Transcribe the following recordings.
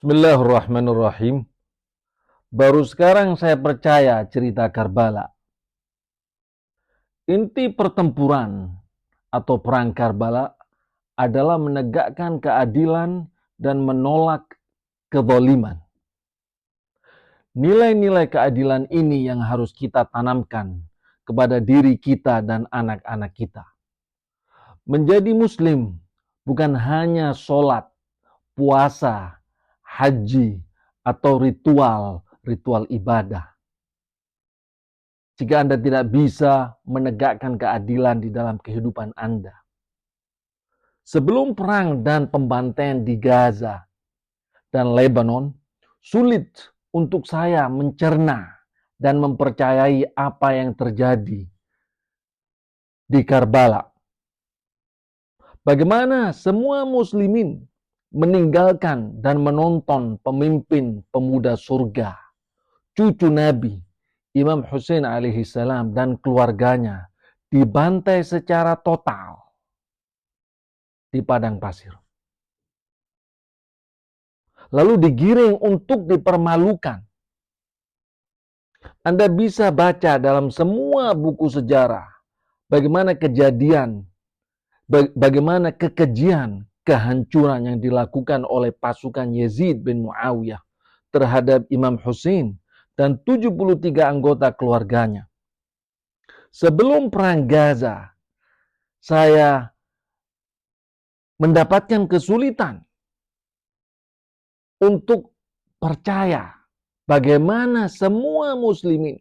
Bismillahirrahmanirrahim. Baru sekarang saya percaya cerita Karbala. Inti pertempuran atau perang Karbala adalah menegakkan keadilan dan menolak kezaliman. Nilai-nilai keadilan ini yang harus kita tanamkan kepada diri kita dan anak-anak kita. Menjadi muslim bukan hanya sholat, puasa, haji, atau ritual ibadah. Jika Anda tidak bisa menegakkan keadilan di dalam kehidupan Anda. Sebelum perang dan pembantaian di Gaza dan Lebanon, sulit untuk saya mencerna dan mempercayai apa yang terjadi di Karbala. Bagaimana semua muslimin meninggalkan dan menonton pemimpin pemuda surga, cucu Nabi, Imam Hussein alaihi salam dan keluarganya dibantai secara total di padang pasir. Lalu digiring untuk dipermalukan. Anda bisa baca dalam semua buku sejarah bagaimana kejadian, bagaimana kekejian, kehancuran yang dilakukan oleh pasukan Yazid bin Muawiyah terhadap Imam Hussein dan 73 anggota keluarganya. Sebelum perang Gaza, saya mendapatkan kesulitan untuk percaya bagaimana semua muslimin,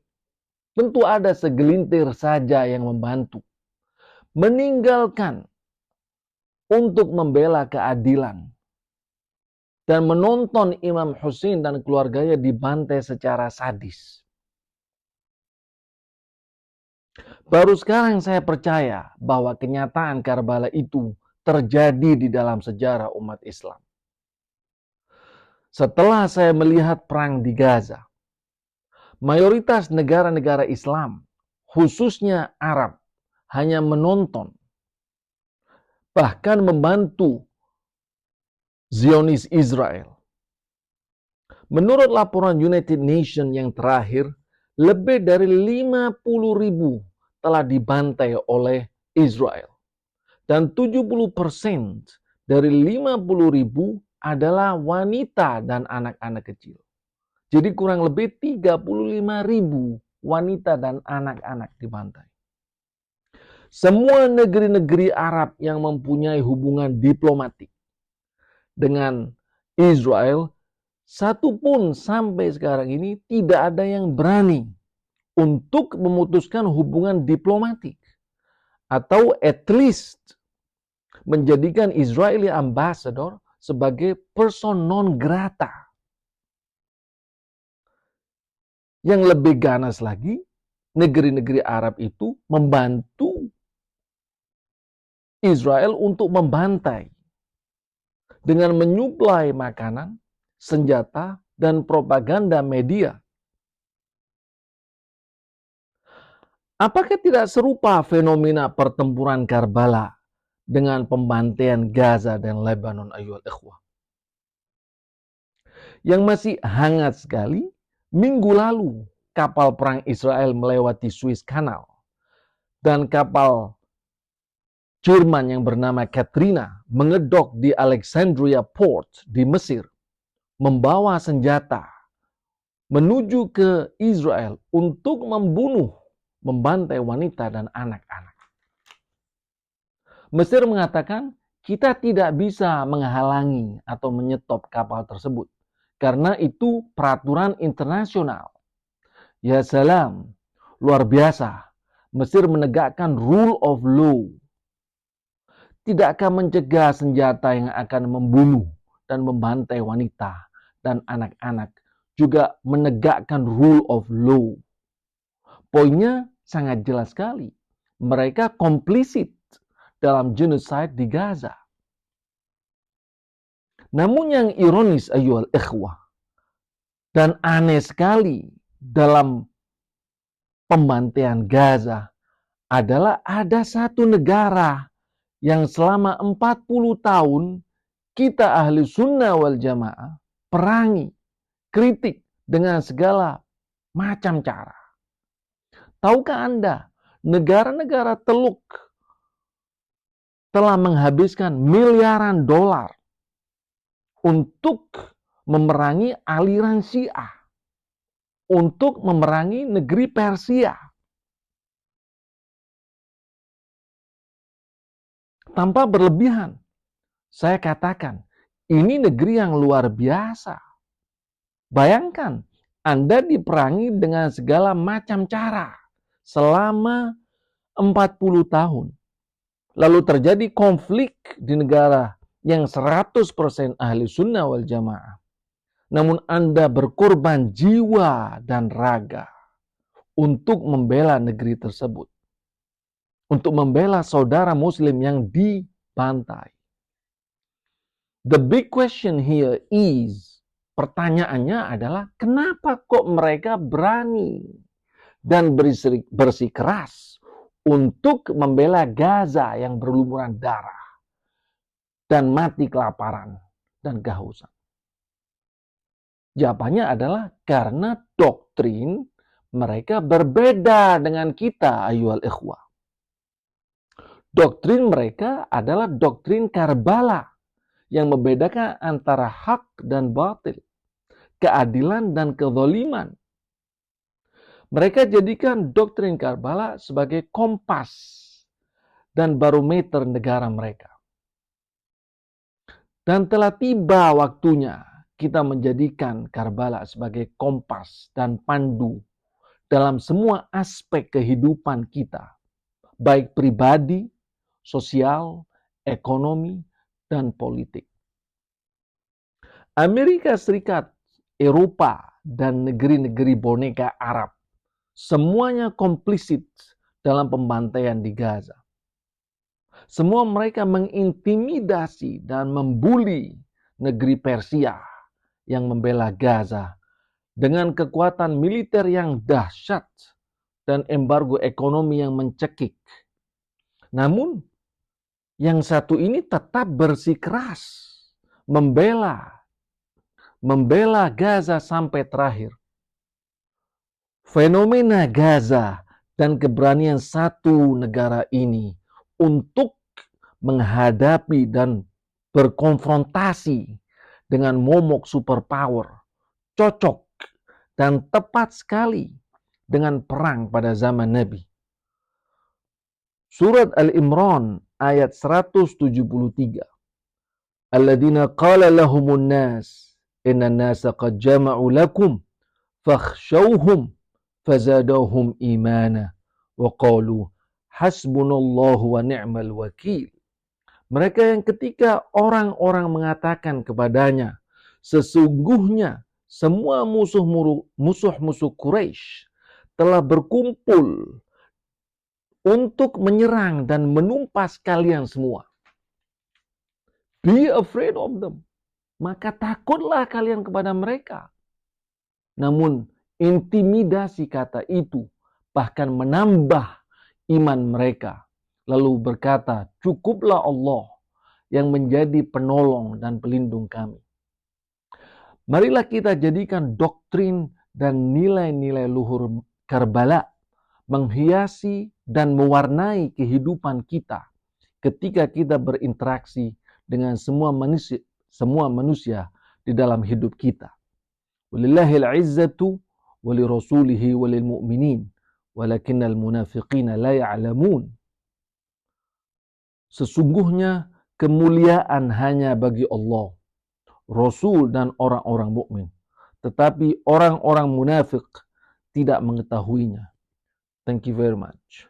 tentu ada segelintir saja yang membantu, meninggalkan untuk membela keadilan dan menonton Imam Hussein dan keluarganya dibantai secara sadis. Baru sekarang saya percaya bahwa kenyataan Karbala itu terjadi di dalam sejarah umat Islam. Setelah saya melihat perang di Gaza, mayoritas negara-negara Islam, khususnya Arab, hanya menonton, bahkan membantu Zionis Israel. Menurut laporan United Nations yang terakhir, lebih dari 50.000 telah dibantai oleh Israel. Dan 70% dari 50.000 adalah wanita dan anak-anak kecil. Jadi kurang lebih 35.000 wanita dan anak-anak dibantai. Semua negeri-negeri Arab yang mempunyai hubungan diplomatik dengan Israel, satu pun sampai sekarang ini tidak ada yang berani untuk memutuskan hubungan diplomatik atau at least menjadikan Israeli ambassador sebagai person non grata. Yang lebih ganas lagi, negeri-negeri Arab itu membantu Israel untuk membantai dengan menyuplai makanan, senjata, dan propaganda media. Apakah tidak serupa fenomena pertempuran Karbala dengan pembantaian Gaza dan Lebanon, ayyuhal ikhwah? Yang masih hangat sekali, minggu lalu kapal perang Israel melewati Suez Canal dan kapal Jerman yang bernama Katrina mengedok di Alexandria Port di Mesir, membawa senjata menuju ke Israel untuk membantai wanita dan anak-anak. Mesir mengatakan, kita tidak bisa menghalangi atau menyetop kapal tersebut karena itu peraturan internasional. Ya salam, luar biasa. Mesir menegakkan rule of law. Tidakkah mencegah senjata yang akan membunuh dan membantai wanita dan anak-anak juga menegakkan rule of law. Poinnya sangat jelas sekali. Mereka komplisit dalam genocide di Gaza. Namun yang ironis ayyuhal ikhwah dan aneh sekali dalam pembantaian Gaza adalah ada satu negara yang selama 40 tahun kita ahli sunnah wal jamaah perangi, kritik dengan segala macam cara. Tahukah Anda, negara-negara Teluk telah menghabiskan miliaran dolar untuk memerangi aliran Syiah, untuk memerangi negeri Persia. Tanpa berlebihan, saya katakan, ini negeri yang luar biasa. Bayangkan, Anda diperangi dengan segala macam cara selama 40 tahun. Lalu terjadi konflik di negara yang 100% ahli sunnah wal jamaah. Namun Anda berkorban jiwa dan raga untuk membela negeri tersebut. Untuk membela saudara muslim yang dibantai. The big question here is, pertanyaannya adalah kenapa kok mereka berani dan bersikeras untuk membela Gaza yang berlumuran darah dan mati kelaparan dan kehausan? Jawabannya adalah karena doktrin mereka berbeda dengan kita, ayyuhal ikhwah. Doktrin mereka adalah doktrin Karbala yang membedakan antara hak dan batil, keadilan dan kezaliman. Mereka jadikan doktrin Karbala sebagai kompas dan barometer negara mereka. Dan telah tiba waktunya kita menjadikan Karbala sebagai kompas dan pandu dalam semua aspek kehidupan kita, baik pribadi, sosial, ekonomi, dan politik. Amerika Serikat, Eropa, dan negeri-negeri boneka Arab semuanya komplisit dalam pembantaian di Gaza. Semua mereka mengintimidasi dan membuli negeri Persia yang membela Gaza dengan kekuatan militer yang dahsyat dan embargo ekonomi yang mencekik. Namun, yang satu ini tetap bersikeras membela Gaza sampai terakhir. Fenomena Gaza dan keberanian satu negara ini untuk menghadapi dan berkonfrontasi dengan momok superpower cocok dan tepat sekali dengan perang pada zaman Nabi. Surat Al-Imran ayat 173. Alladzina qala lahumun nas inna nasa qad jama'u lakum fakhshawhum fazadahum imana wa qalu hasbunallahu wa ni'mal wakil. Mereka yang ketika orang-orang mengatakan kepadanya, sesungguhnya semua musuh-musuh Quraisy telah berkumpul untuk menyerang dan menumpas kalian semua. Be afraid of them. Maka takutlah kalian kepada mereka. Namun intimidasi kata itu bahkan menambah iman mereka. Lalu berkata, cukuplah Allah yang menjadi penolong dan pelindung kami. Marilah kita jadikan doktrin dan nilai-nilai luhur Karbala menghiasi dan mewarnai kehidupan kita ketika kita berinteraksi dengan semua manusia di dalam hidup kita. Walillahil izzatu walirasulihi walil mu'minin walakinnal munafiqina la ya'lamun. Sesungguhnya kemuliaan hanya bagi Allah, Rasul dan orang-orang mukmin, tetapi orang-orang munafik tidak mengetahuinya. Thank you very much.